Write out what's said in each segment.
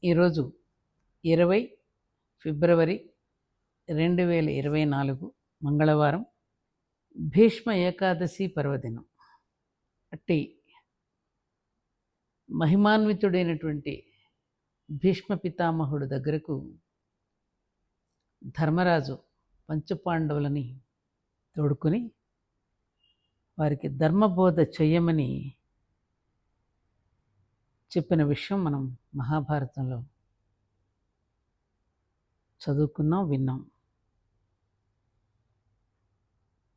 ఈరోజు 20 ఫిబ్రవరి 2024 మంగళవారం, భీష్మ ఏకాదశి పర్వదినం. అట్టి మహిమాన్వితుడైనటువంటి భీష్మ పితామహుడు దగ్గరకు ధర్మరాజు పంచపాండవులని తోడుకొని వారికి ధర్మబోధ చెయ్యమని చెప్పిన విషయం మనం మహాభారతంలో చదువుకున్నాం, విన్నాం.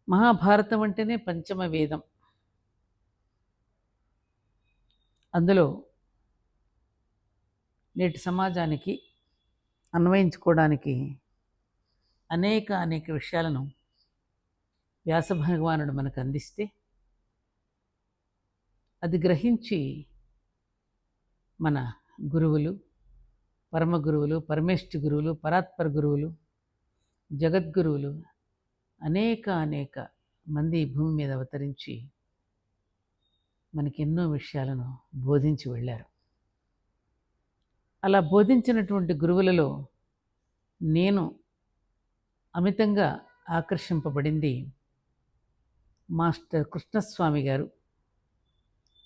మహాభారతం అంటేనే పంచమ వేదం. అందులో నేటి సమాజానికి అన్వయించుకోవడానికి అనేక విషయాలను వ్యాస భగవానుడు మనకు అందిస్తే అది గ్రహించి మన గురువులు, పరమ గురువులు, పరమేష్ఠి గురువులు, పరాత్పర గురువులు, జగద్గురువులు అనేక మంది ఈ భూమి మీద అవతరించి మనకి ఎన్నో విషయాలను బోధించి వెళ్ళారు. అలా బోధించినటువంటి గురువులలో నేను అమితంగా ఆకర్షింపబడింది మాస్టర్ కృష్ణస్వామి గారు.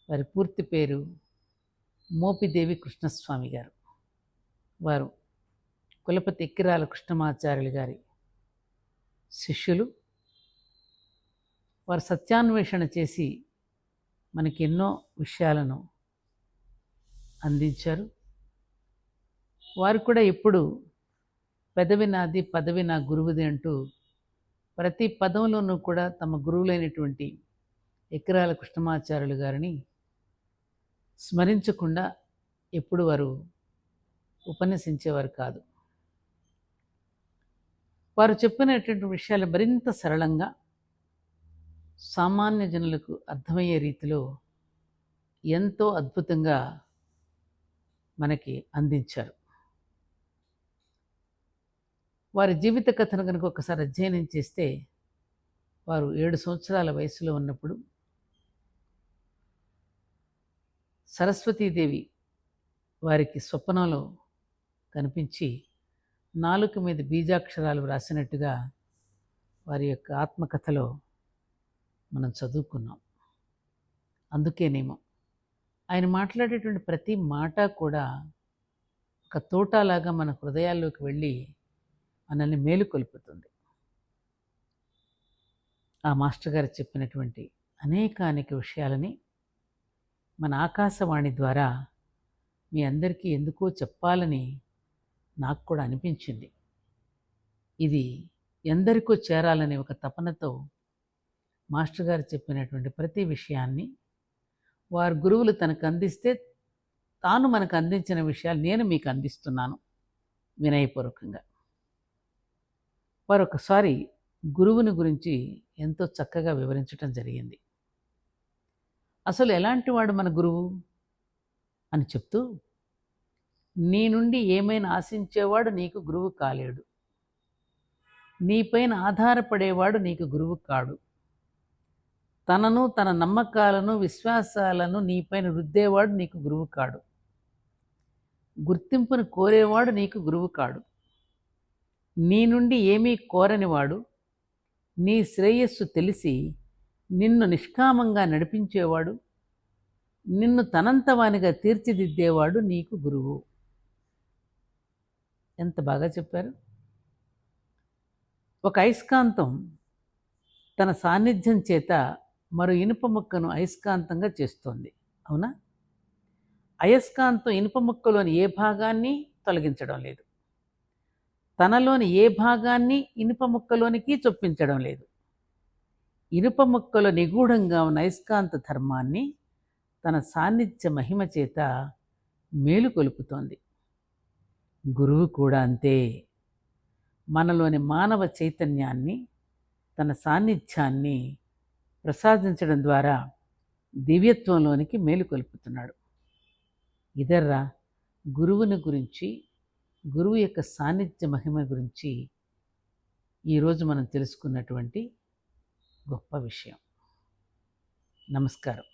వారి పూర్తి పేరు మోపిదేవి కృష్ణస్వామి గారు. వారు కులపతి ఎక్కిరాల కృష్ణమాచార్యులు గారి శిష్యులు. వారు సత్యాన్వేషణ చేసి మనకి ఎన్నో విషయాలను అందించారు. వారు కూడా ఎప్పుడు పెదవి నాది, పదవి నా గురువుది అంటూ ప్రతి పదంలోనూ కూడా తమ గురువులైనటువంటి ఎక్కిరాల కృష్ణమాచార్యులు గారిని స్మరించకుండా ఎప్పుడు వారు ఉపన్యసించేవారు కాదు. వారు చెప్పినటువంటి విషయాలు మరింత సరళంగా సామాన్య జనులకు అర్థమయ్యే రీతిలో ఎంతో అద్భుతంగా మనకి అందించారు. వారి జీవిత కథను కనుక ఒకసారి అధ్యయనం చేస్తే వారు 7 సంవత్సరాల వయసులో ఉన్నప్పుడు సరస్వతీదేవి వారికి స్వప్నంలో కనిపించి నాలుక మీద బీజాక్షరాలు వ్రాసినట్టుగా వారి యొక్క ఆత్మకథలో మనం చదువుకున్నాం. అందుకేనేమో ఆయన మాట్లాడేటువంటి ప్రతి మాట కూడా ఒక తోటలాగా మన హృదయాల్లోకి వెళ్ళి మనల్ని మేలుకొల్పుతుంది. ఆ మాస్టర్ గారు చెప్పినటువంటి అనేక విషయాలని మన ఆకాశవాణి ద్వారా మీ అందరికీ ఎందుకో చెప్పాలని నాకు కూడా అనిపించింది. ఇది ఎందరికో చేరాలనే ఒక తపనతో మాస్టర్ గారు చెప్పినటువంటి ప్రతి విషయాన్ని వారి గురువులు తనకు అందిస్తే తాను మనకు అందించిన విషయాలు నేను మీకు అందిస్తున్నాను వినయపూర్వకంగా. వారు ఒకసారి గురువుని గురించి ఎంతో చక్కగా వివరించటం జరిగింది. అసలు ఎలాంటి వాడు మన గురువు అని చెప్తూ, నీ నుండి ఏమైనా ఆశించేవాడు నీకు గురువు కాలేడు, నీపైన ఆధారపడేవాడు నీకు గురువు కాడు, తనను తన నమ్మకాలను విశ్వాసాలను నీపైన రుద్దేవాడు నీకు గురువు కాడు, గుర్తింపును కోరేవాడు నీకు గురువు కాడు, నీ నుండి ఏమీ కోరనివాడు, నీ శ్రేయస్సు తెలిసి నిన్ను నిష్కామంగా నడిపించేవాడు, నిన్ను తనంతవానిగా తీర్చిదిద్దేవాడు నీకు గురువు. ఎంత బాగా చెప్పారు. ఒక అయస్కాంతం తన సాన్నిధ్యం చేత మరో ఇనుప ముక్కను అయస్కాంతంగా చేస్తోంది, అవునా? అయస్కాంతం ఇనుప ముక్కలోని ఏ భాగాన్ని తొలగించడం లేదు, తనలోని ఏ భాగాన్ని ఇనుప ముక్కలోనికి చొప్పించడం లేదు. ఇనుప ముక్కలో నిగూఢంగా ఉన్న అయస్కాంత ధర్మాన్ని తన సాన్నిధ్య మహిమ చేత మేలుకొలుపుతోంది. గురువు కూడా అంతే. మనలోని మానవ చైతన్యాన్ని, తన సాన్నిధ్యాన్ని ప్రసాదించడం ద్వారా దివ్యత్వంలోనికి మేలుకొల్పుతున్నాడు. ఇదర్రా గురువుని గురించి, గురువు యొక్క సాన్నిధ్య మహిమ గురించి ఈరోజు మనం తెలుసుకున్నటువంటి గొప్ప విషయం. నమస్కారం.